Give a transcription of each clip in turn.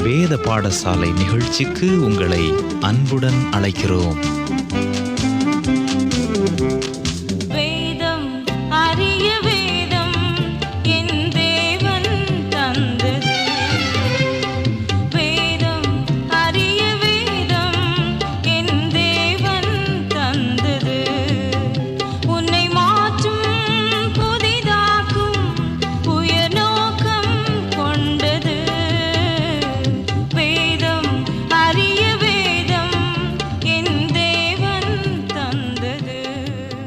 வேத பாடசாலை நிகழ்ச்சிக்கு உங்களை அன்புடன் அழைக்கிறோம்.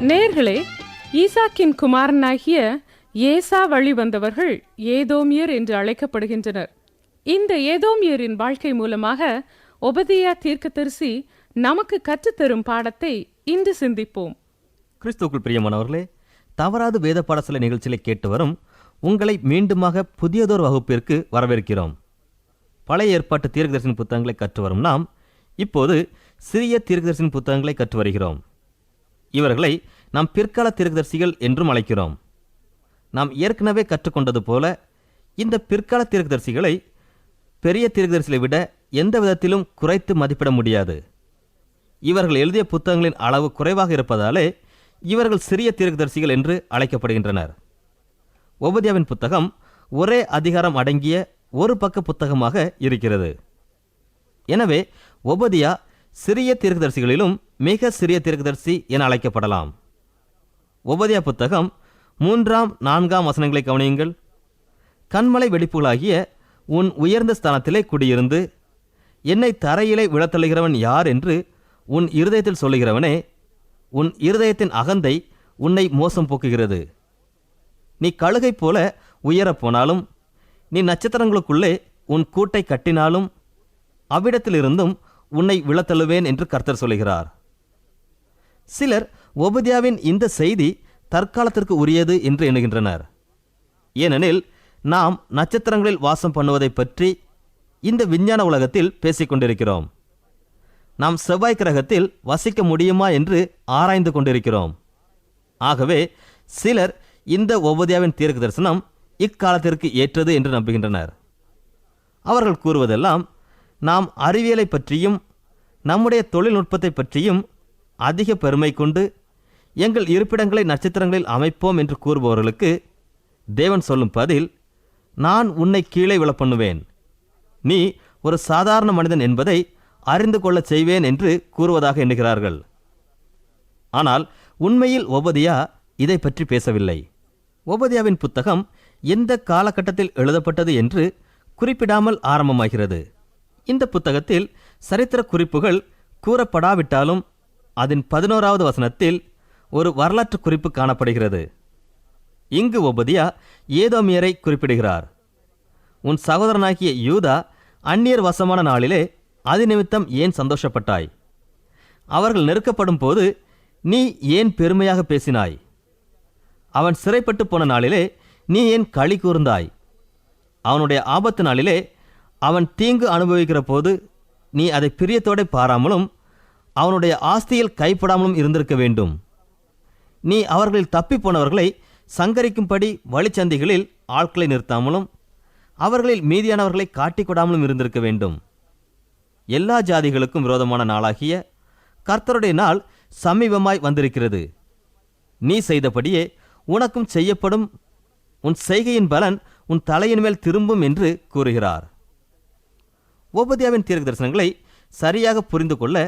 நேயர்களே, ஈசாக்கின் குமாரனாகிய ஏசா வழி வந்தவர்கள் ஏதோமியர் என்று அழைக்கப்படுகின்றனர். இந்த ஏதோமியரின் வாழ்க்கை மூலமாக ஒபதியா தீர்க்கதரிசி நமக்கு கற்றுத்தரும் பாடத்தை இன்று சிந்திப்போம். கிறிஸ்துவுக்குள் பிரியமானவர்களே, தவறாது வேத பாடசாலை நிகழ்ச்சிகளை கேட்டு வரும் உங்களை மீண்டுமாக புதியதோர் வகுப்பிற்கு வரவேற்கிறோம். பழைய ஏற்பாட்டு தீர்க்கதரிசன புத்தகங்களை கற்று வரும் நாம் இப்போது சிறிய தீர்க்கதரிசன புத்தகங்களை கற்று வருகிறோம். இவர்களை நாம் பிற்கால தீர்க்கதரிசிகள் என்றும் அழைக்கிறோம். நாம் ஏற்கனவே கற்றுக்கொண்டது போல இந்த பிற்கால தீர்க்கதரிசிகளை பெரிய தீர்க்கதரிசிகளை விட எந்த விதத்திலும் குறைத்து மதிப்பிட முடியாது. இவர்கள் எழுதிய புத்தகங்களின் அளவு குறைவாக இருப்பதாலே இவர்கள் சிறிய தீர்க்கதரிசிகள் என்று அழைக்கப்படுகின்றனர். ஒபதியாவின் புத்தகம் ஒரே அதிகாரம் அடங்கிய ஒரு பக்க புத்தகமாக இருக்கிறது. எனவே ஒபதியா சிறிய தீர்க்கதரிசிகளிலும் மிக சிறிய தீர்க்கதரிசி என அழைக்கப்படலாம். ஒபதியா புத்தகம் 3-4 வசனங்களை கவனியுங்கள். கண்மலை வெடிப்புகளாகிய உன் உயர்ந்த ஸ்தானத்திலே குடியிருந்து என்னை தரையிலே விழத்தள்ளுகிறவன் யார் என்று உன் இருதயத்தில் சொல்லுகிறவனே, உன் இருதயத்தின் அகந்தை உன்னை மோசம் போக்குகிறது. நீ கழுகை போல உயரப்போனாலும், நீ நட்சத்திரங்களுக்குள்ளே உன் கூட்டை கட்டினாலும் அவ்விடத்திலிருந்தும் உன்னை விழத்தள்ளுவேன் என்று கர்த்தர் சொல்லுகிறார். சிலர் ஒபதியாவின் இந்த செய்தி தற்காலத்திற்கு உரியது என்று எண்ணுகின்றனர். ஏனெனில் நாம் நட்சத்திரங்களில் வாசம் பண்ணுவதை பற்றி இந்த விஞ்ஞான உலகத்தில் பேசிக்கொண்டிருக்கிறோம். நாம் செவ்வாய் கிரகத்தில் வசிக்க முடியுமா என்று ஆராய்ந்து கொண்டிருக்கிறோம். ஆகவே சிலர் இந்த ஒபதியாவின் தீர்க்க தரிசனம் இக்காலத்திற்கு ஏற்றது என்று நம்புகின்றனர். அவர்கள் கூறுவதெல்லாம் நாம் அறிவியலை பற்றியும் நம்முடைய தொழில்நுட்பத்தை பற்றியும் அதிக பெருமை கொண்டு எங்கள் இருப்பிடங்களை நட்சத்திரங்களில் அமைப்போம் என்று கூறுபவர்களுக்கு தேவன் சொல்லும் பதில், நான் உன்னை கீழே விழப்பண்ணுவேன், நீ ஒரு சாதாரண மனிதன் என்பதை அறிந்து கொள்ளச் செய்வேன் என்று கூறுவதாக எண்ணுகிறார்கள். ஆனால் உண்மையில் ஒபதியா இதை பற்றி பேசவில்லை. ஒபதியாவின் புத்தகம் எந்த காலகட்டத்தில் எழுதப்பட்டது என்று குறிப்பிடாமல் ஆரம்பமாகிறது. இந்த புத்தகத்தில் சரித்திர குறிப்புகள் கூறப்படாவிட்டாலும் அதன் 11வது வசனத்தில் ஒரு வரலாற்று குறிப்பு காணப்படுகிறது. இங்கு ஒபதியா ஏதோமியரை குறிப்பிடுகிறார். உன் சகோதரனாகிய யூதா அந்நியர் வசமான நாளிலே அது நிமித்தம் ஏன் சந்தோஷப்பட்டாய்? அவர்கள் நெருக்கப்படும் போது நீ ஏன் பெருமையாக பேசினாய்? அவன் சிறைப்பட்டு போன நாளிலே நீ ஏன் களி கூர்ந்தாய்? அவனுடைய ஆபத்து நாளிலே அவன் தீங்கு அனுபவிக்கிற போது நீ அதை பிரியத்தோடு பாராமலும் அவனுடைய ஆஸ்தியில் கைப்படாமலும் இருந்திருக்க வேண்டும். நீ அவர்களில் தப்பி போனவர்களை சங்கரிக்கும்படி வழிச்சந்திகளில் ஆட்களை நிறுத்தாமலும் அவர்களில் மீதியானவர்களை காட்டிக்கொடாமலும் இருந்திருக்க வேண்டும். எல்லா ஜாதிகளுக்கும் விரோதமான நாளாகிய கர்த்தருடைய நாள் சமீபமாய் வந்திருக்கிறது. நீ செய்தபடியே உனக்கும் செய்யப்படும், உன் செய்கையின் பலன் உன் தலையின் மேல் திரும்பும் என்று கூறுகிறார். ஒபதியாவின் தீர்க்க தரிசனங்களை சரியாக புரிந்து கொள்ள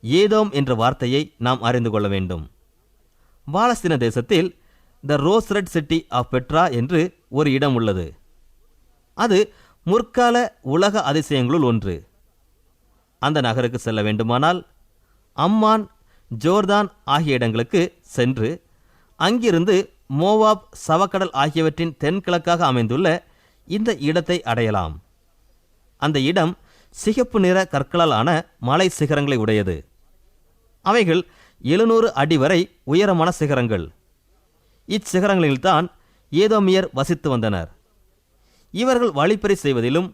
ஏதோம் என்ற வார்த்தையை நாம் அறிந்து கொள்ள வேண்டும். பாலஸ்தீன தேசத்தில் the rose red city of Petra என்று ஒரு இடம் உள்ளது. அது முற்கால உலக அதிசயங்களுள் ஒன்று. அந்த நகருக்கு செல்ல வேண்டுமானால் அம்மான், ஜோர்தான் ஆகிய இடங்களுக்கு சென்று அங்கிருந்து மோவாப், சவக்கடல் ஆகியவற்றின் தென்கிழக்காக அமைந்துள்ள இந்த இடத்தை அடையலாம். அந்த இடம் சிகப்பு நிற கற்களால் ஆன மலை சிகரங்களை உடையது. அவைகள் 700 அடி வரை உயரமான சிகரங்கள். இச்சிகரங்களில்தான் ஏதோமியர் வசித்து வந்தனர். இவர்கள் வழிப்பறி செய்வதிலும்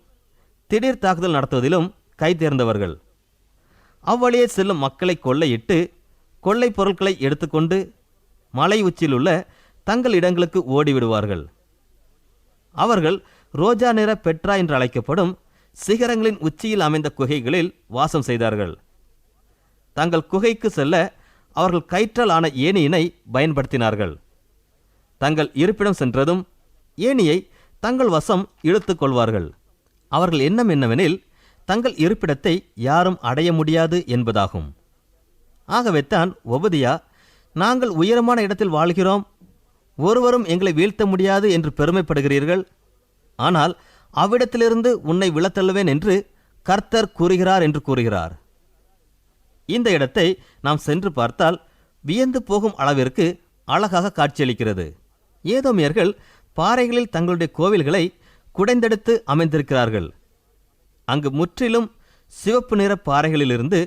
திடீர் தாக்குதல் நடத்துவதிலும் கைதேர்ந்தவர்கள். அவ்வழியே செல்லும் மக்களை கொள்ளையிட்டு கொள்ளை பொருட்களை எடுத்துக்கொண்டு மலை உச்சியிலுள்ள தங்கள் இடங்களுக்கு ஓடிவிடுவார்கள். அவர்கள் ரோஜா நிற பெட்ரா என்று அழைக்கப்படும் சிகரங்களின் உச்சியில் அமைந்த குகைகளில் வாசம் செய்தார்கள். தங்கள் குகைக்கு செல்ல அவர்கள் கயிற்றால் ஆன ஏணியினை பயன்படுத்தினார்கள். தங்கள் இருப்பிடம் சென்றதும் ஏணியை தங்கள் வசம் இழுத்துக் கொள்வார்கள். அவர்கள் எண்ணம் என்னவெனில், தங்கள் இருப்பிடத்தை யாரும் அடைய முடியாது என்பதாகும். ஆகவேத்தான் ஒபதியா, நாங்கள் உயரமான இடத்தில் வாழ்கிறோம், ஒருவரும் எங்களை வீழ்த்த முடியாது என்று பெருமைப்படுகிறீர்கள், ஆனால் அவ்விடத்திலிருந்து உன்னை விழத்தள்ளுவேன் என்று கர்த்தர் கூறுகிறார் என்று கூறுகிறார். இந்த இடத்தை நாம் சென்று பார்த்தால் வியந்து போகும் அளவிற்கு அழகாக காட்சியளிக்கிறது. ஏதோமியர்கள் பாறைகளில் தங்களுடைய கோவில்களை குடைந்தெடுத்து அமைந்திருக்கிறார்கள். அங்கு முற்றிலும் சிவப்பு நிற பாறைகளிலிருந்து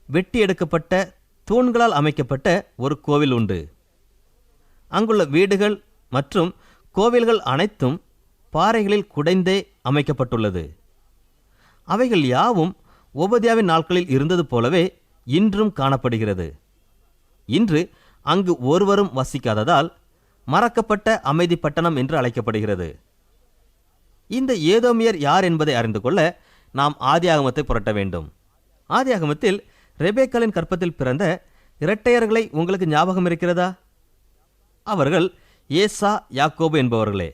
வெட்டி எடுக்கப்பட்ட தூண்களால் அமைக்கப்பட்ட ஒரு கோவில் உண்டு. அங்குள்ள வீடுகள் மற்றும் கோவில்கள் அனைத்தும் பாறைகளில் குடைந்தே அமைக்கப்பட்டுள்ளது. அவைகள் யாவும் ஒபதியாவின் நாட்களில் இருந்தது போலவே இன்றும் காணப்படுகிறது. இன்று அங்கு ஒருவரும் வசிக்காததால் மறக்கப்பட்ட அமைதி பட்டணம் என்று அழைக்கப்படுகிறது. இந்த ஏதோமியர் யார் என்பதை அறிந்து கொள்ள நாம் ஆதியாகமத்தை புரட்ட வேண்டும். ஆதியாகமத்தில் ரெபேக்காளின் கற்பத்தில் பிறந்த இரட்டையர்களை உங்களுக்கு ஞாபகம் இருக்கிறதா? அவர்கள் ஏசா, யாக்கோபு என்பவர்களே.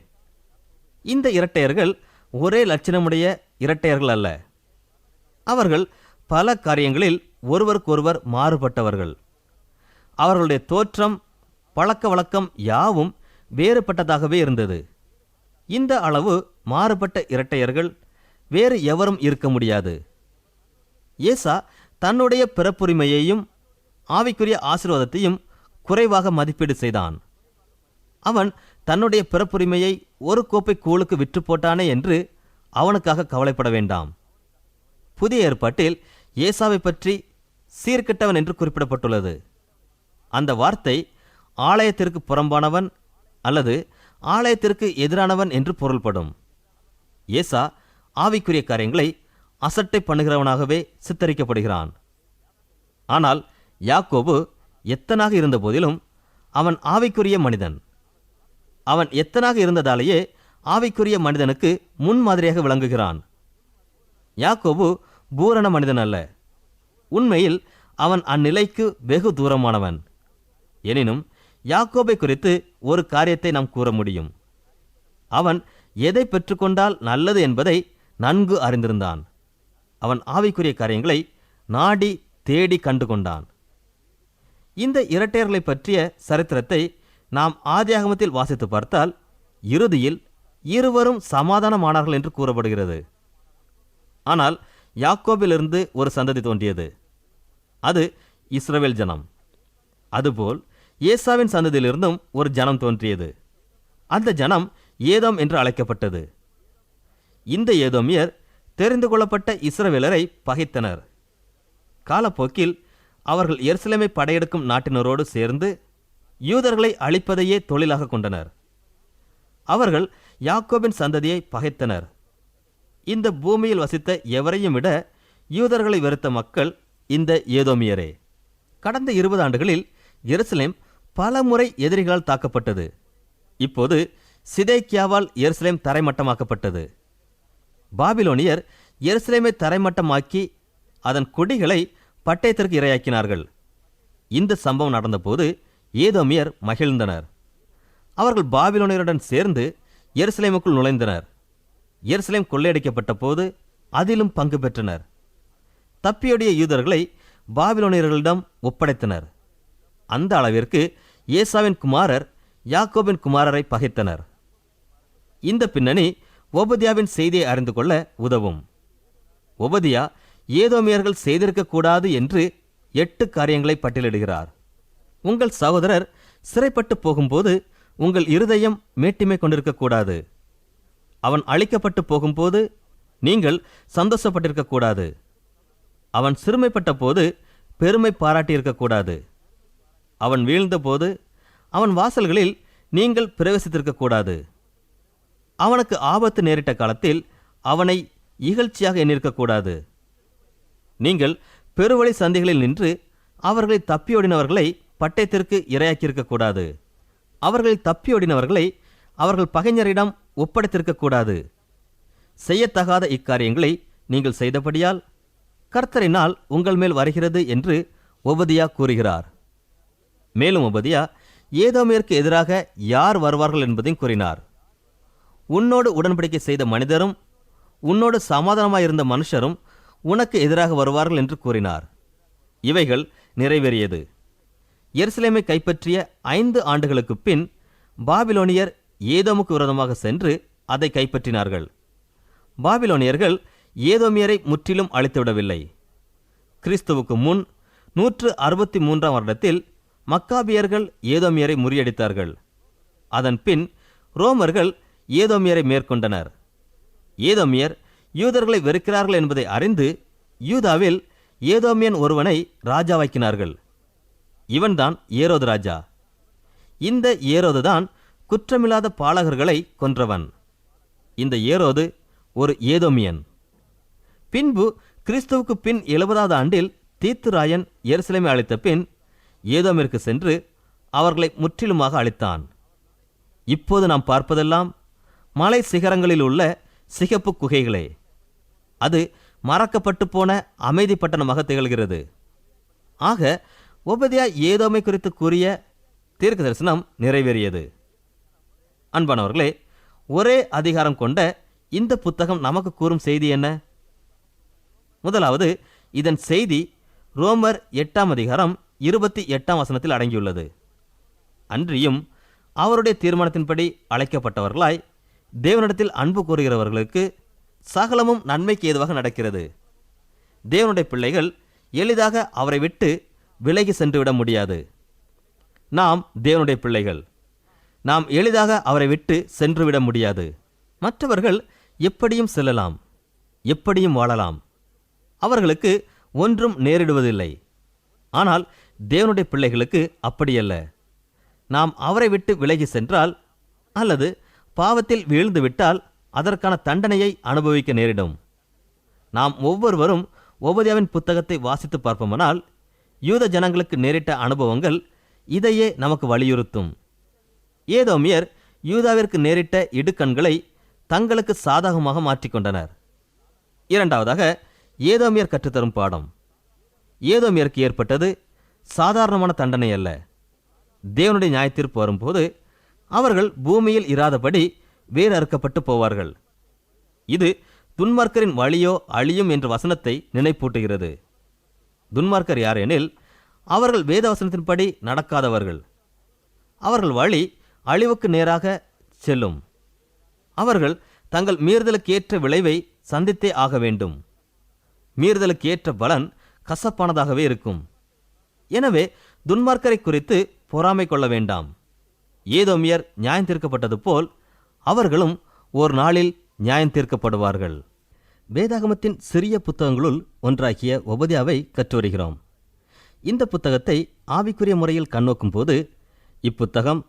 இந்த இரட்டையர்கள் ஒரே லட்சணமுடைய இரட்டையர்கள் அல்ல. அவர்கள் பல காரியங்களில் ஒருவருக்கொருவர் மாறுபட்டவர்கள். அவர்களுடைய தோற்றம், பழக்க வழக்கம் யாவும் வேறுபட்டதாகவே இருந்தது. இந்த அளவு மாறுபட்ட இரட்டையர்கள் வேறு எவரும் இருக்க முடியாது. ஏசா தன்னுடைய பிறப்புரிமையையும் ஆவிக்குரிய ஆசீர்வாதத்தையும் குறைவாக மதிப்பீடு செய்தான். அவன் தன்னுடைய பிறப்புரிமையை ஒரு கோப்பை கூழுக்கு விற்று போட்டானே என்று அவனுக்காக கவலைப்பட வேண்டாம். புதிய ஏற்பாட்டில் ஏசாவை பற்றி சீர்கெட்டவன் என்று குறிப்பிடப்பட்டுள்ளது. அந்த வார்த்தை ஆலயத்திற்கு புறம்பானவன் அல்லது ஆலயத்திற்கு எதிரானவன் என்று பொருள்படும். ஏசா ஆவிக்குரிய காரியங்களை அசட்டை பண்ணுகிறவனாகவே சித்தரிக்கப்படுகிறான். ஆனால் யாக்கோபு எத்தனாக இருந்த போதிலும் அவன் ஆவிக்குரிய மனிதன். அவன் எத்தனாக இருந்ததாலேயே ஆவிக்குரிய மனிதனுக்கு முன்மாதிரியாக விளங்குகிறான். யாக்கோபு பூரண மனிதன் அல்ல. உண்மையில் அவன் அந்நிலைக்கு வெகு தூரமானவன். எனினும் யாக்கோபை குறித்து ஒரு காரியத்தை நாம் கூற முடியும். அவன் எதை பெற்றுக்கொண்டால் நல்லது என்பதை நன்கு அறிந்திருந்தான். அவன் ஆவிக்குரிய காரியங்களை நாடி தேடி கண்டு கொண்டான். இந்த இரட்டையர்களை பற்றிய சரித்திரத்தை நாம் ஆதியாகமத்தில் வாசித்து பார்த்தால் இறுதியில் இருவரும் சமாதானமானார்கள் என்று கூறப்படுகிறது. ஆனால் யாக்கோபிலிருந்து ஒரு சந்ததி தோன்றியது. அது இஸ்ரவேல் ஜனம். அதுபோல் ஏசாவின் சந்ததியிலிருந்தும் ஒரு ஜனம் தோன்றியது. அந்த ஜனம் ஏதோம் என்று அழைக்கப்பட்டது. இந்த ஏதோமியர் தெரிந்து கொள்ளப்பட்ட இஸ்ரவேலரை பகைத்தனர். காலப்போக்கில் அவர்கள் எருசலேமை படையெடுக்கும் நாட்டினரோடு சேர்ந்து யூதர்களை அழிப்பதையே தொழிலாக கொண்டனர். அவர்கள் யாக்கோபின் சந்ததியை பகைத்தனர். இந்த பூமியில் வசித்த எவரையும் விட யூதர்களை வெறுத்த மக்கள் இந்த ஏதோமியரே. கடந்த 20 ஆண்டுகளில் எருசலேம் பல முறை எதிரிகளால் தாக்கப்பட்டது. இப்போது சிதேக்கியாவால் எருசலேம் தரைமட்டமாக்கப்பட்டது. பாபிலோனியர் எருசலேமை தரைமட்டமாக்கி அதன் கொடிகளை பட்டயத்திற்கு இரையாக்கினார்கள். இந்த சம்பவம் நடந்தபோது ஏதோமியர் மகிழ்ந்தனர். அவர்கள் பாபிலோனியருடன் சேர்ந்து எருசலேமுக்குள் நுழைந்தனர். எருசலேம் கொள்ளையடிக்கப்பட்ட போது அதிலும் பங்கு பெற்றனர். தப்பியோடிய யூதர்களை பாபிலோனியர்களிடம் ஒப்படைத்தனர். அந்த அளவிற்கு ஏசாவின் குமாரர் யாக்கோபின் குமாரரை பகைத்தனர். இந்த பின்னணி ஒபதியாவின் செய்தியை அறிந்து கொள்ள உதவும். ஒபதியா ஏதோமியர்கள் செய்திருக்கக்கூடாது என்று 8 காரியங்களை பட்டியலிடுகிறார். உங்கள் சகோதரர் சிறைப்பட்டு போகும்போது உங்கள் இருதயம் மேட்டிமை கொண்டிருக்கக்கூடாது. அவன் அழிக்கப்பட்டு போகும்போது நீங்கள் சந்தோஷப்பட்டிருக்கக்கூடாது. அவன் சிறுமைப்பட்ட போது பெருமை பாராட்டியிருக்கக்கூடாது. அவன் வீழ்ந்தபோது அவன் வாசல்களில் நீங்கள் பிரவேசித்திருக்கக்கூடாது. அவனுக்கு ஆபத்து நேரிட்ட காலத்தில் அவனை இகழ்ச்சியாக எண்ணிருக்கக்கூடாது. நீங்கள் பெருவழி சந்தைகளில் நின்று அவர்களை தப்பியோடினவர்களை பட்டயத்திற்கு இரையாக்கியிருக்கக்கூடாது. அவர்களில் தப்பியோடினவர்களை அவர்கள் பகைஞரிடம் ஒப்படைத்திருக்கக்கூடாது. செய்யத்தகாத இக்காரியங்களை நீங்கள் செய்தபடியால் கர்த்தரினால் உங்கள் மேல் வருகிறது என்று ஒபதியா கூறுகிறார். மேலும் ஒபதியா ஏதோமியருக்கு எதிராக யார் வருவார்கள் என்பதையும் கூறினார். உன்னோடு உடன்படிக்கை செய்த மனிதரும் உன்னோடு சமாதானமாயிருந்த மனுஷரும் உனக்கு எதிராக வருவார்கள் என்று கூறினார். இவைகள் நிறைவேறியது. எருசலேமை கைப்பற்றிய 5 ஆண்டுகளுக்கு பின் பாபிலோனியர் ஏதோமுக்கு விரோதமாக சென்று அதை கைப்பற்றினார்கள். பாபிலோனியர்கள் ஏதோமியரை முற்றிலும் அழித்துவிடவில்லை. கிறிஸ்துவுக்கு முன் 163 வருடத்தில் மக்காபியர்கள் ஏதோமியரை முறியடித்தார்கள். அதன் பின் ரோமர்கள் ஏதோமியரை மேற்கொண்டனர். ஏதோமியர் யூதர்களை வெறுக்கிறார்கள் என்பதை அறிந்து யூதாவில் ஏதோமியன் ஒருவனை ராஜாவாக்கினார்கள். இவன்தான் ஏரோது ராஜா. இந்த ஏரோதுதான் குற்றமில்லாத பாலகர்களை கொன்றவன். இந்த ஏரோது ஒரு ஏதோமியன். பின்பு கிறிஸ்துவுக்கு பின் 70வது ஆண்டில் தீத்துராயன் எருசலேமை அழித்த பின் ஏதோமிற்கு சென்று அவர்களை முற்றிலுமாக அழித்தான். இப்போது நாம் பார்ப்பதெல்லாம் மலை சிகரங்களில் உள்ள சிகப்பு குகைகளே. அது மறக்கப்பட்டு போன அமைதி பட்டணமாக திகழ்கிறது. ஆக ஒபதியா ஏதோமை குறித்து கூறிய தீர்க்க தரிசனம் நிறைவேறியது. அன்பானவர்களே, ஒரே அதிகாரம் கொண்ட இந்த புத்தகம் நமக்கு கூறும் செய்தி என்ன? முதலாவது, இதன் செய்தி ரோமர் 8ஆம் அதிகாரம் 28ஆம் வசனத்தில் அடங்கியுள்ளது. அன்றியும் அவருடைய தீர்மானத்தின்படி அழைக்கப்பட்டவர்களாய் தேவனிடத்தில் அன்பு கூறுகிறவர்களுக்கு சகலமும் நன்மைக்கு ஏதுவாக நடக்கிறது. தேவனுடைய பிள்ளைகள் எளிதாக அவரை விட்டு விலகி சென்றுவிட முடியாது. நாம் தேவனுடைய பிள்ளைகள். நாம் எளிதாக அவரை விட்டு சென்றுவிட முடியாது. மற்றவர்கள் எப்படியும் செல்லலாம், எப்படியும் வாழலாம். அவர்களுக்கு ஒன்றும் நேரிடுவதில்லை. ஆனால் தேவனுடைய பிள்ளைகளுக்கு அப்படியல்ல. நாம் அவரை விட்டு விலகி சென்றால் அல்லது பாவத்தில் வீழ்ந்து விட்டால் அதற்கான தண்டனையை அனுபவிக்க நேரிடும். நாம் ஒவ்வொருவரும் ஒபதியாவின் புத்தகத்தை வாசித்து பார்ப்போமானால் யூத ஜனங்களுக்கு நேரிட்ட அனுபவங்கள் இதையே நமக்கு வலியுறுத்தும். ஏதோமியர் யூதாவிற்கு நேரிட்ட இடுக்கண்களை தங்களுக்கு சாதகமாக மாற்றிக்கொண்டனர். இரண்டாவதாக, ஏதோமியர் கற்றுத்தரும் பாடம். ஏதோமியருக்கு ஏற்பட்டது சாதாரணமான தண்டனை அல்ல. தேவனுடைய நியாயத்தீர்ப்பு வரும்போது அவர்கள் பூமியில் இராதபடி வேறு அறுக்கப்பட்டு போவார்கள். இது துன்மார்க்கரின் வழியோ அழியும் என்ற வசனத்தை நினைப்பூட்டுகிறது. துன்மார்க்கர் யார் எனில் அவர்கள் வேத வசனத்தின்படி நடக்காதவர்கள். அவர்கள் வழி அழிவுக்கு நேராக செல்லும். அவர்கள் தங்கள் மீறுதலுக்கு ஏற்ற விளைவை சந்தித்தே ஆக வேண்டும். மீறுதலுக்கு ஏற்ற பலன் கசப்பானதாகவே இருக்கும். எனவே துன்மார்க்கரை குறித்து பொறாமை கொள்ள வேண்டாம். ஏதோமியர் நியாயம் தீர்க்கப்பட்டது போல் அவர்களும் ஒரு நாளில் நியாயம் தீர்க்கப்படுவார்கள். வேதாகமத்தின் சிறிய புத்தகங்களுள் ஒன்றாகிய ஒபதியாவை கற்று வருகிறோம். இந்த புத்தகத்தை ஆவிக்குரிய முறையில் கண்ணோக்கும் போது இப்புத்தகம்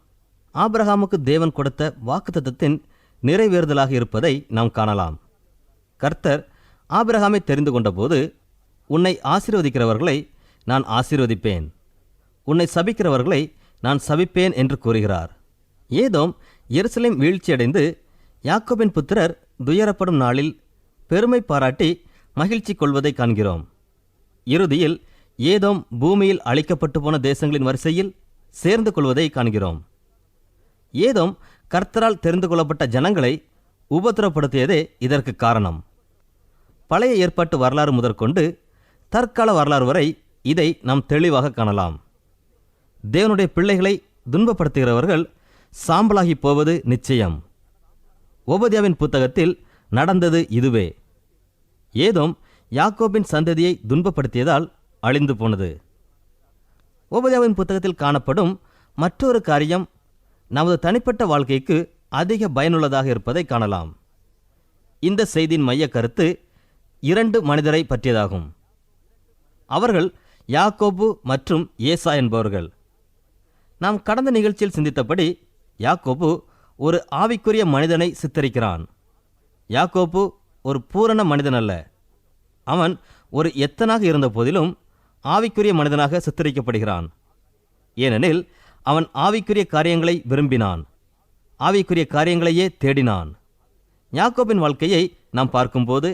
ஆபிரகாமுக்கு தேவன் கொடுத்த வாக்குத்தத்தத்தின் நிறைவேறுதலாக இருப்பதை நாம் காணலாம். கர்த்தர் ஆபிரகாமை தெரிந்து கொண்டபோது, உன்னை ஆசீர்வதிக்கிறவர்களை நான் ஆசீர்வதிப்பேன், உன்னை சபிக்கிறவர்களை நான் சபிப்பேன் என்று கூறுகிறார். ஏதோம் எருசலேம் வீழ்ச்சியடைந்து யாக்கோபின் புத்திரர் துயரப்படும் நாளில் பெருமை பாராட்டி மகிழ்ச்சி கொள்வதை காண்கிறோம். இறுதியில் ஏதோம் பூமியில் அழிக்கப்பட்டு போன தேசங்களின் வரிசையில் சேர்ந்து கொள்வதை காண்கிறோம். ஏதோம் கர்த்தரால் தெரிந்து கொள்ளப்பட்ட ஜனங்களை உபத்திரப்படுத்தியதே இதற்கு காரணம். பழைய ஏற்பாட்டு வரலாறு முதற்கொண்டு தற்கால வரலாறு வரை இதை நாம் தெளிவாக காணலாம். தேவனுடைய பிள்ளைகளை துன்பப்படுத்துகிறவர்கள் சாம்பலாகி போவது நிச்சயம். ஒபதியாவின் புத்தகத்தில் நடந்தது இதுவே. ஏதோம் யாக்கோபின் சந்ததியை துன்பப்படுத்தியதால் அழிந்து போனது. ஒபதியாவின் புத்தகத்தில் காணப்படும் மற்றொரு காரியம் நமது தனிப்பட்ட வாழ்க்கைக்கு அதிக பயனுள்ளதாக இருப்பதை காணலாம். இந்த செய்தியின் மைய கருத்து 2 மனிதரை பற்றியதாகும். அவர்கள் யாக்கோபு மற்றும் ஏசா என்பவர்கள். நாம் கடந்த நிகழ்ச்சியில் சிந்தித்தபடி யாக்கோபு ஒரு ஆவிக்குரிய மனிதனை சித்தரிக்கிறான். யாக்கோபு ஒரு பூரண மனிதன் அல்ல. அவன் ஒரு எத்தனாக இருந்த போதிலும் ஆவிக்குரிய மனிதனாக சித்தரிக்கப்படுகிறான். ஏனெனில் அவன் ஆவிக்குரிய காரியங்களை விரும்பினான், ஆவிக்குரிய காரியங்களையே தேடினான். யாக்கோபின் வாழ்க்கையை நாம் பார்க்கும்போது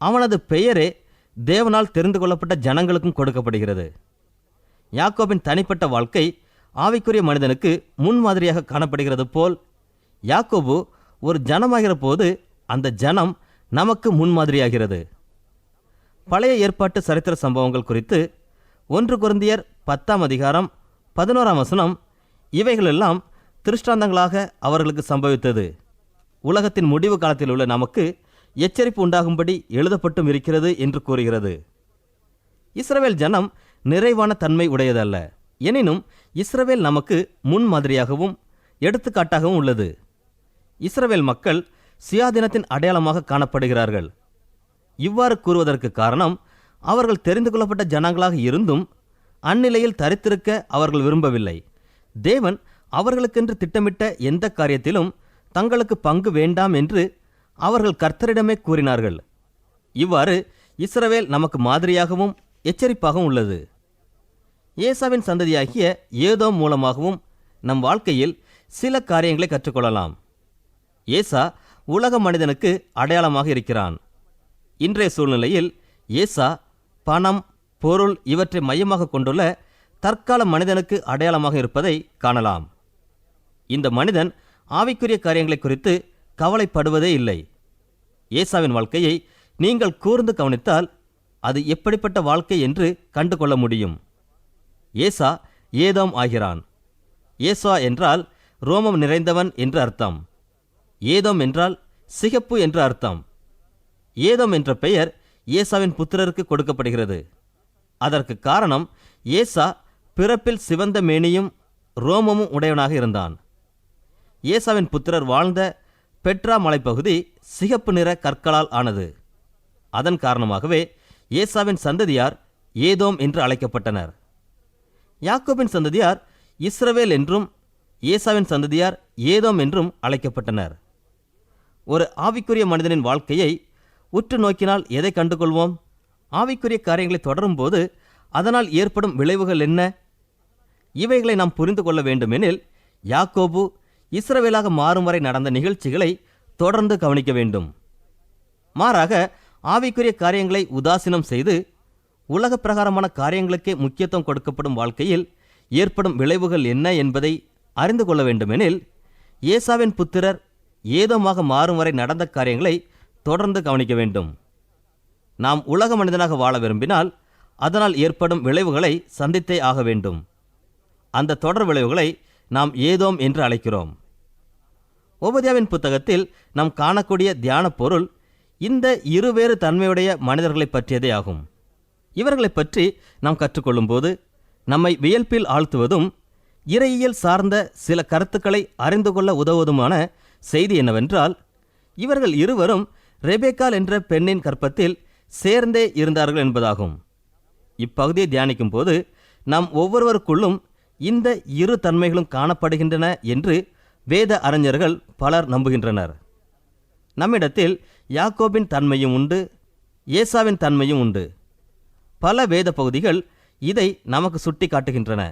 அவனது பெயரே தேவனால் தெரிந்து கொள்ளப்பட்ட ஜனங்களுக்கும் கொடுக்கப்படுகிறது. யாக்கோபின் தனிப்பட்ட வாழ்க்கை ஆவிக்குரிய மனிதனுக்கு முன்மாதிரியாக காணப்படுகிறது போல் யாக்கோபு ஒரு ஜனமாகிற போது அந்த ஜனம் நமக்கு முன்மாதிரியாகிறது. பழைய ஏற்பாட்டு சரித்திர சம்பவங்கள் குறித்து 1 கொரிந்தியர் 10:11 இவைகளெல்லாம் திருஷ்டாந்தங்களாக அவர்களுக்கு சம்பவித்தது. உலகத்தின் முடிவு காலத்தில் உள்ள நமக்கு எச்சரிப்பு உண்டாகும்படி எழுதப்பட்டும் இருக்கிறது என்று கூறுகிறது. இஸ்ரவேல் ஜனம் நிறைவான தன்மை உடையதல்ல. எனினும் இஸ்ரவேல் நமக்கு முன்மாதிரியாகவும் எடுத்துக்காட்டாகவும் உள்ளது. இஸ்ரவேல் மக்கள் சுயாதீனத்தின் அடையாளமாக காணப்படுகிறார்கள். இவ்வாறு கூறுவதற்கு காரணம், அவர்கள் தெரிந்து கொள்ளப்பட்ட ஜனங்களாக இருந்தும் அந்நிலையில் தரித்திருக்க அவர்கள் விரும்பவில்லை. தேவன் அவர்களுக்கென்று திட்டமிட்ட எந்த காரியத்திலும் தங்களுக்கு பங்கு வேண்டாம் என்று அவர்கள் கர்த்தரிடமே கூறினார்கள். இவ்வாறு இஸ்ரவேல் நமக்கு மாதிரியாகவும் எச்சரிப்பாகவும் உள்ளது. ஏசாவின் சந்ததியாகிய ஏதோம் மூலமாகவும் நம் வாழ்க்கையில் சில காரியங்களை கற்றுக்கொள்ளலாம். ஏசா உலக மனிதனுக்கு அடையாளமாக இருக்கிறான். இன்றைய சூழ்நிலையில் ஏசா பணம், பொருள் இவற்றை மையமாக கொண்டுள்ள தற்கால மனிதனுக்கு அடையாளமாக இருப்பதை காணலாம். இந்த மனிதன் ஆவிக்குரிய காரியங்களை குறித்து கவலைப்படுவதே இல்லை. ஏசாவின் வாழ்க்கையை நீங்கள் கூர்ந்து கவனித்தால் அது எப்படிப்பட்ட வாழ்க்கை என்று கண்டு கொள்ள முடியும். ஏசா ஏதோம் ஆகிறான். ஏசா என்றால் ரோமம் நிறைந்தவன் என்று அர்த்தம். ஏதோம் என்றால் சிகப்பு என்று அர்த்தம். ஏதோம் என்ற பெயர் ஏசாவின் புத்திரருக்கு கொடுக்கப்படுகிறது. அதற்கு காரணம், ஏசா பிறப்பில் சிவந்த மேனியும் ரோமமும் உடையவனாக இருந்தான். ஏசாவின் புத்திரர் வாழ்ந்த பெட்ரா மலைப்பகுதி சிகப்பு நிற கற்களால் ஆனது. அதன் காரணமாகவே ஏசாவின் சந்ததியார் ஏதோம் என்று அழைக்கப்பட்டனர். யாக்கோபின் சந்ததியார் இஸ்ரவேல் என்றும் ஏசாவின் சந்ததியார் ஏதோம் என்றும் அழைக்கப்பட்டனர். ஒரு ஆவிக்குரிய மனிதனின் வாழ்க்கையை உற்று நோக்கினால் எதை கண்டுகொள்வோம்? ஆவிக்குரிய காரியங்களை தொடரும் போது அதனால் ஏற்படும் விளைவுகள் என்ன? இவைகளை நாம் புரிந்து கொள்ள வேண்டுமெனில் யாக்கோபு இஸ்ரவேலாக மாறும் வரை நடந்த நிகழ்ச்சிகளை தொடர்ந்து கவனிக்க வேண்டும். மாறாக ஆவிக்குரிய காரியங்களை உதாசீனம் செய்து உலக பிரகாரமான காரியங்களுக்கே முக்கியத்துவம் கொடுக்கப்படும் வாழ்க்கையில் ஏற்படும் விளைவுகள் என்ன என்பதை அறிந்து கொள்ள வேண்டுமெனில் ஏசாவின் புத்திரர் ஏதோமாக மாறும் வரை நடந்த காரியங்களை தொடர்ந்து கவனிக்க வேண்டும். நாம் உலக மனிதனாக வாழ விரும்பினால் அதனால் ஏற்படும் விளைவுகளை சந்தித்தே ஆக வேண்டும். அந்த தொடர் விளைவுகளை நாம் ஏதோம் என்று அழைக்கிறோம். ஓபதியாவின் புத்தகத்தில் நாம் காணக்கூடிய தியான பொருள் இந்த இருவேறு தன்மையுடைய மனிதர்களை பற்றியதே ஆகும். இவர்களை பற்றி நாம் கற்றுக்கொள்ளும்போது நம்மை வியல்பில் ஆழ்த்துவதும் இறையியல் சார்ந்த சில கருத்துக்களை அறிந்து கொள்ள உதவுவதுமான செய்தி என்னவென்றால், இவர்கள் இருவரும் ரெபேக்காள் என்ற பெண்ணின் கற்பத்தில் சேர்ந்தே இருந்தார்கள் என்பதாகும். இப்பகுதியை தியானிக்கும் போது நாம் ஒவ்வொருவருக்குள்ளும் இந்த இரு தன்மைகளும் காணப்படுகின்றன என்று வேத அறிஞர்கள் பலர் நம்புகின்றனர். நம்மிடத்தில் யாக்கோபின் தன்மையும் உண்டு, ஏசாவின் தன்மையும் உண்டு. பல வேத பகுதிகள் இதை நமக்கு சுட்டி காட்டுகின்றன.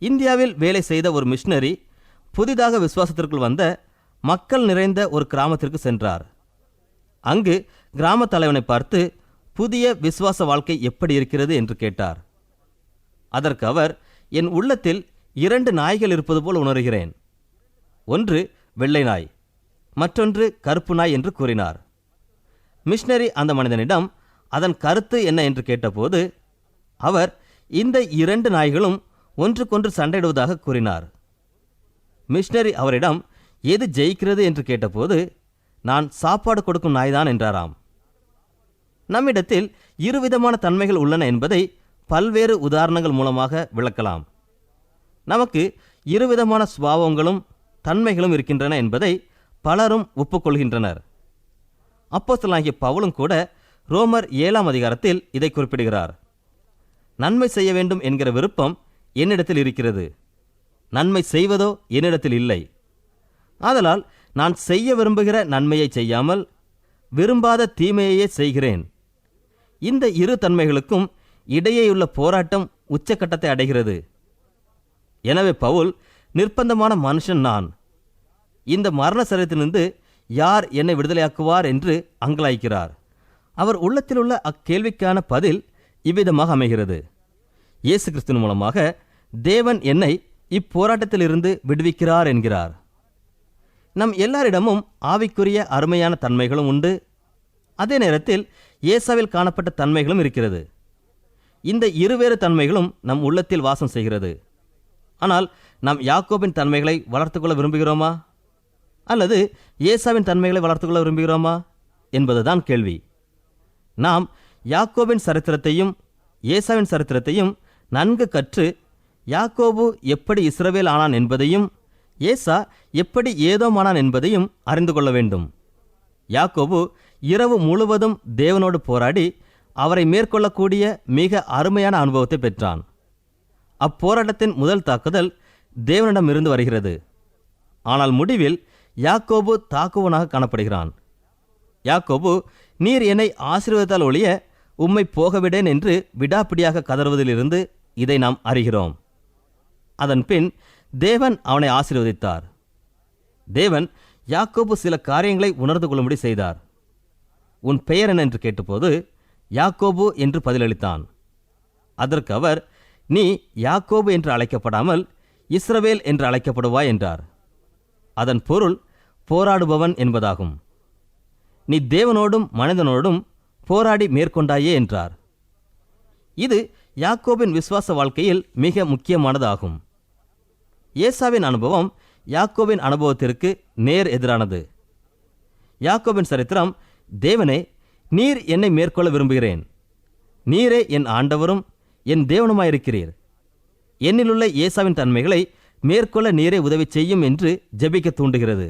இந்தியாவில் வேலை செய்த ஒரு மிஷனரி புதிதாக விசுவாசத்திற்குள் வந்த மக்கள் நிறைந்த ஒரு கிராமத்திற்கு சென்றார். அங்கு கிராம தலைவனை பார்த்து புதிய விசுவாச வாழ்க்கை எப்படி இருக்கிறது என்று கேட்டார். அதற்கு அவர், என் உள்ளத்தில் 2 நாய்கள் இருப்பது போல் உணர்கிறேன். ஒன்று வெள்ளை நாய், மற்றொன்று கருப்பு நாய் என்று கூறினார். மிஷனரி அந்த மனிதனிடம் அதன் கருத்து என்ன என்று கேட்டபோது அவர் இந்த 2 நாய்களும் ஒன்றுக்கொன்று சண்டையிடுவதாக கூறினார். மிஷனரி அவரிடம் எது ஜெயிக்கிறது என்று கேட்டபோது, நான் சாப்பாடு கொடுக்கும் நாய்தான் என்றாராம். நம்மிடத்தில் இருவிதமான தன்மைகள் உள்ளன என்பதை பல்வேறு உதாரணங்கள் மூலமாக விளக்கலாம். நமக்கு இருவிதமான சுபாவங்களும் தன்மைகளும் இருக்கின்றன என்பதை பலரும் ஒப்புக்கொள்கின்றனர். அப்போஸ்தலனாகிய பவுலும் கூட ரோமர் 7ஆம் அதிகாரத்தில் இதை குறிப்பிடுகிறார். நன்மை செய்ய வேண்டும் என்கிற விருப்பம் என்னிடத்தில் இருக்கிறது, நன்மை செய்வதோ என்னிடத்தில் இல்லை. ஆதலால் நான் செய்ய விரும்புகிற நன்மையை செய்யாமல் விரும்பாத தீமையையே செய்கிறேன். இந்த இரு தன்மைகளுக்கும் இடையேயுள்ள போராட்டம் உச்சக்கட்டத்தை அடைகிறது. எனவே பவுல், நிர்பந்தமான மனுஷன் நான், இந்த மரண சரீரத்திலிருந்து யார் என்னை விடுதலையாக்குவார் என்று அங்கலாய்க்கிறார். அவர் உள்ளத்தில் உள்ள அக்கேள்விக்கான பதில் இவ்விதமாக அமைகிறது. இயேசு கிறிஸ்துவின் மூலமாக தேவன் என்னை இப்போராட்டத்திலிருந்து விடுவிக்கிறார் என்கிறார். நம் எல்லாரிடமும் ஆவிக்குரிய அருமையான தன்மைகளும் உண்டு. அதே நேரத்தில் ஏசாவில் காணப்பட்ட தன்மைகளும் இருக்கிறது. இந்த இருவேறு தன்மைகளும் நம் உள்ளத்தில் வாசம் செய்கிறது. ஆனால் நாம் யாக்கோபின் தன்மைகளை வளர்த்துக்கொள்ள விரும்புகிறோமா அல்லது ஏசாவின் தன்மைகளை வளர்த்துக்கொள்ள விரும்புகிறோமா என்பதுதான் கேள்வி. நாம் யாக்கோபின் சரித்திரத்தையும் ஏசாவின் சரித்திரத்தையும் நன்கு கற்று யாக்கோபு எப்படி இஸ்ரவேல் ஆனான் என்பதையும் ஏசா எப்படி ஏதோம் ஆனான் என்பதையும் அறிந்து கொள்ள வேண்டும். யாக்கோபு இரவு முழுவதும் தேவனோடு போராடி அவரை மேற்கொள்ளக்கூடிய மிக அருமையான அனுபவத்தை பெற்றான். அப்போராட்டத்தின் முதல் தாக்குதல் தேவனிடமிருந்து வருகிறது. ஆனால் முடிவில் யாக்கோபு தாக்குவனாக காணப்படுகிறான். யாக்கோபு, நீர் என்னை ஆசீர்வதித்தால் ஒழிய உம்மை போகவிடேன் என்று விடாப்பிடியாக கதறுவதிலிருந்து இதை நாம் அறிகிறோம். அதன் பின் தேவன் அவனை ஆசீர்வதித்தார். தேவன் யாக்கோபு சில காரியங்களை உணர்ந்து கொள்ளும்படி செய்தார். உன் பெயர் என்ன என்று கேட்டபோது யாக்கோபு என்று பதிலளித்தான். அதற்கு அவர், நீ யாக்கோபு என்று அழைக்கப்படாமல் இஸ்ரவேல் என்று அழைக்கப்படுவாய் என்றார். அதன் பொருள் போராடுபவன் என்பதாகும். நீ தேவனோடும் மனிதனோடும் போராடி மேற்கொண்டாயே என்றார். இது யாக்கோபின் விசுவாச வாழ்க்கையில் மிக முக்கியமானதாகும். ஏசாவின் அனுபவம் யாக்கோபின் அனுபவத்திற்கு நேர் எதிரானது. யாக்கோபின் சரித்திரம், தேவனே, நீர் என்னை மேற்கொள்ள விரும்புகிறேன். நீரே என் ஆண்டவரும் என் தேவனுமாயிருக்கிறீர். என்னிலுள்ள ஏசாவின் தன்மைகளை மேற்கொள்ள நீரே உதவி செய்யும் என்று ஜெபிக்க தூண்டுகிறது.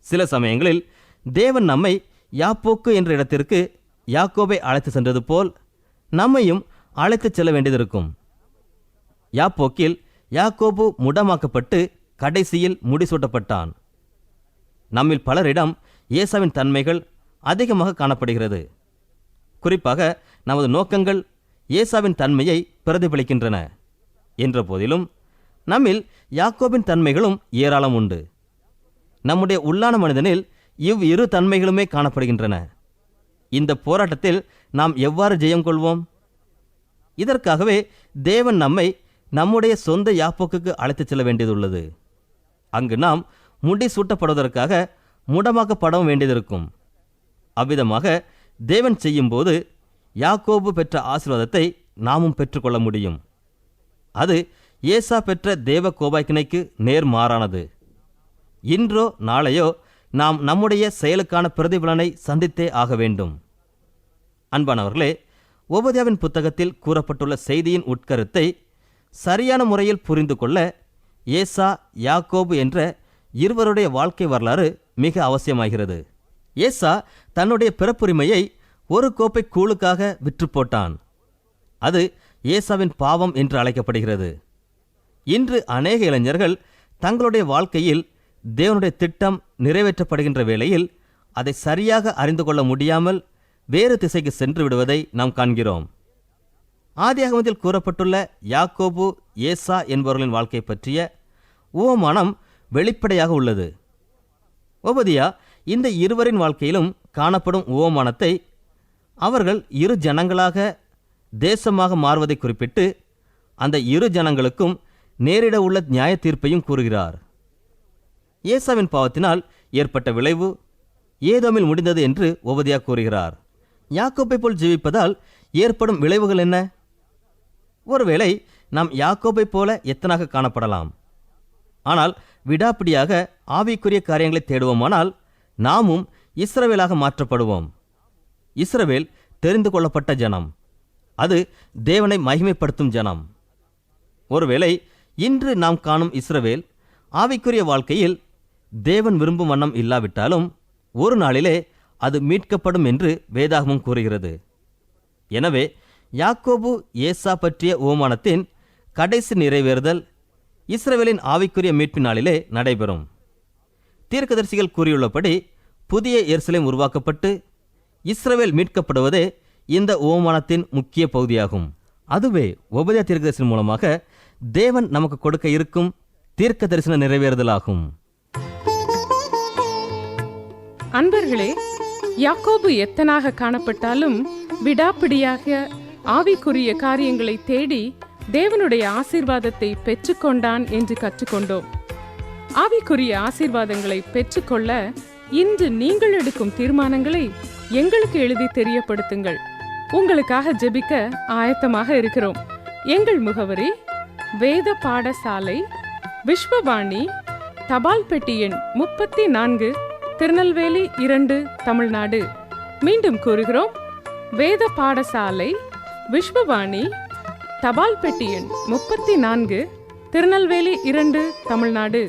சில சமயங்களில் தேவன் நம்மை யாப்போக்கு என்ற இடத்திற்கு யாக்கோபை அழைத்து சென்றது போல் நம்மையும் அழைத்துச் செல்ல வேண்டியதிருக்கும். யாப்போக்கில் யாக்கோபு முடமாக்கப்பட்டு கடைசியில் முடிசூட்டப்பட்டான். நம்மில் பலரிடம் ஏசாவின் தன்மைகள் அதிகமாக காணப்படுகிறது. குறிப்பாக நமது நோக்கங்கள் ஏசாவின் தன்மையை பிரதிபலிக்கின்றன என்ற போதிலும் நம்மில் யாக்கோபின் தன்மைகளும் ஏராளம் உண்டு. நம்முடைய உள்ளான மனிதனில் இவ்விரு தன்மைகளுமே காணப்படுகின்றன. இந்த போராட்டத்தில் நாம் எவ்வாறு ஜெயம் கொள்வோம்? இதற்காகவே தேவன் நம்மை நம்முடைய சொந்த யாப்போக்குக்கு அழைத்துச் செல்ல வேண்டியதுள்ளது. அங்கு நாம் முடி சூட்டப்படுவதற்காக முடமாக்கப்படவும் வேண்டியதிருக்கும். அவ்விதமாக தேவன் செய்யும்போது யாக்கோபு பெற்ற ஆசீர்வாதத்தை நாமும் பெற்றுக்கொள்ள முடியும். அது ஏசா பெற்ற தேவ கோபாக்கினைக்கு நேர்மாறானது. இன்றோ நாளையோ நாம் நம்முடைய செயலுக்கான பிரதிபலனை சந்தித்தே ஆக வேண்டும். அன்பானவர்களே, ஓபதியாவின் புத்தகத்தில் கூறப்பட்டுள்ள செய்தியின் உட்கருத்தை சரியான முறையில் புரிந்து கொள்ள ஏசா, யாக்கோபு என்ற இருவருடைய வாழ்க்கை வரலாறு மிக அவசியமாகிறது. ஏசா தன்னுடைய பிறப்புரிமையை ஒரு கோப்பை கூழுக்காக விற்று போட்டான். அது ஏசாவின் பாவம் என்று அழைக்கப்படுகிறது. இன்று அநேக இளைஞர்கள் தங்களுடைய வாழ்க்கையில் தேவனுடைய திட்டம் நிறைவேற்றப்படுகின்ற வேளையில் அதை சரியாக அறிந்து கொள்ள முடியாமல் வேறு திசைக்கு சென்று விடுவதை நாம் காண்கிறோம். ஆதியாகமத்தில் கூறப்பட்டுள்ள யாக்கோபு, ஏசா என்பவர்களின் வாழ்க்கை பற்றிய உவமானம் வெளிப்படையாக உள்ளது. ஓபதியா இந்த இருவரின் வாழ்க்கையிலும் காணப்படும் உவமானத்தை அவர்கள் இரு ஜனங்களாக தேசமாக மாறுவதை குறிப்பிட்டு அந்த இரு ஜனங்களுக்கும் நேரிட உள்ள நியாய தீர்ப்பையும் கூறுகிறார். ஏசாவின் பாவத்தினால் ஏற்பட்ட விளைவு ஏதோமில் முடிந்தது என்று ஓபதியா கூறுகிறார். யாக்கோபை போல் ஜீவிப்பதால் ஏற்படும் விளைவுகள் என்ன? ஒருவேளை நாம் யாக்கோபை போல எத்தனாக காணப்படலாம். ஆனால் விடாப்பிடியாக ஆவிக்குரிய காரியங்களை தேடுவோமானால் நாமும் இஸ்ரவேலாக மாற்றப்படுவோம். இஸ்ரவேல் தெரிந்து கொள்ளப்பட்ட ஜனம். அது தேவனை மகிமைப்படுத்தும் ஜனம். ஒருவேளை இன்று நாம் காணும் இஸ்ரவேல் ஆவிக்குரிய வாழ்க்கையில் தேவன் விரும்பும் வண்ணம் இல்லாவிட்டாலும் ஒரு நாளிலே அது மீட்கப்படும் என்று வேதாகமம் கூறுகிறது. எனவே யாக்கோபு, ஏசா பற்றிய உவமானத்தின் கடைசி நிறைவேறுதல் இஸ்ரவேலின் ஆவிக்குரிய மீட்பின் நாளிலே நடைபெறும். தீர்க்கதரிசிகள் கூறியுள்ளபடி புதிய எருசலேம் உருவாக்கப்பட்டு இஸ்ரவேல் மீட்கப்படுவதே இந்த உவமானத்தின் முக்கிய பகுதியாகும். அதுவே ஓபதியா தீர்க்கதரிசனம் மூலமாக தேவன் நமக்கு கொடுக்க இருக்கும் தீர்க்க தரிசன நிறைவேறுதலாகும். அன்பர்களே, யாக்கோபு எத்தனாக காணப்பட்டாலும் விடாப்பிடியாக ஆவிக்குரிய காரியங்களை தேடி தேவனுடைய ஆசீர்வாதத்தை பெற்றுக்கொண்டான் என்று கற்றுக்கொண்டோம். ஆவிக்குரிய ஆசீர்வாதங்களை பெற்றுக்கொள்ள இன்று நீங்கள் எடுக்கும் தீர்மானங்களை எங்களுக்கு எழுதி தெரியப்படுத்துங்கள். உங்களுக்காக ஜெபிக்க ஆயத்தமாக இருக்கிறோம். எங்கள் முகவரி: வேத பாடசாலை, விஸ்வவாணி, தபால் பெட்டி எண் 34, திருநெல்வேலி 2, தமிழ்நாடு. மீண்டும் கூறுகிறோம்: வேத பாடசாலை, விஸ்வவாணி, தபால் பெட்டி எண் 34, திருநெல்வேலி 2, தமிழ்நாடு.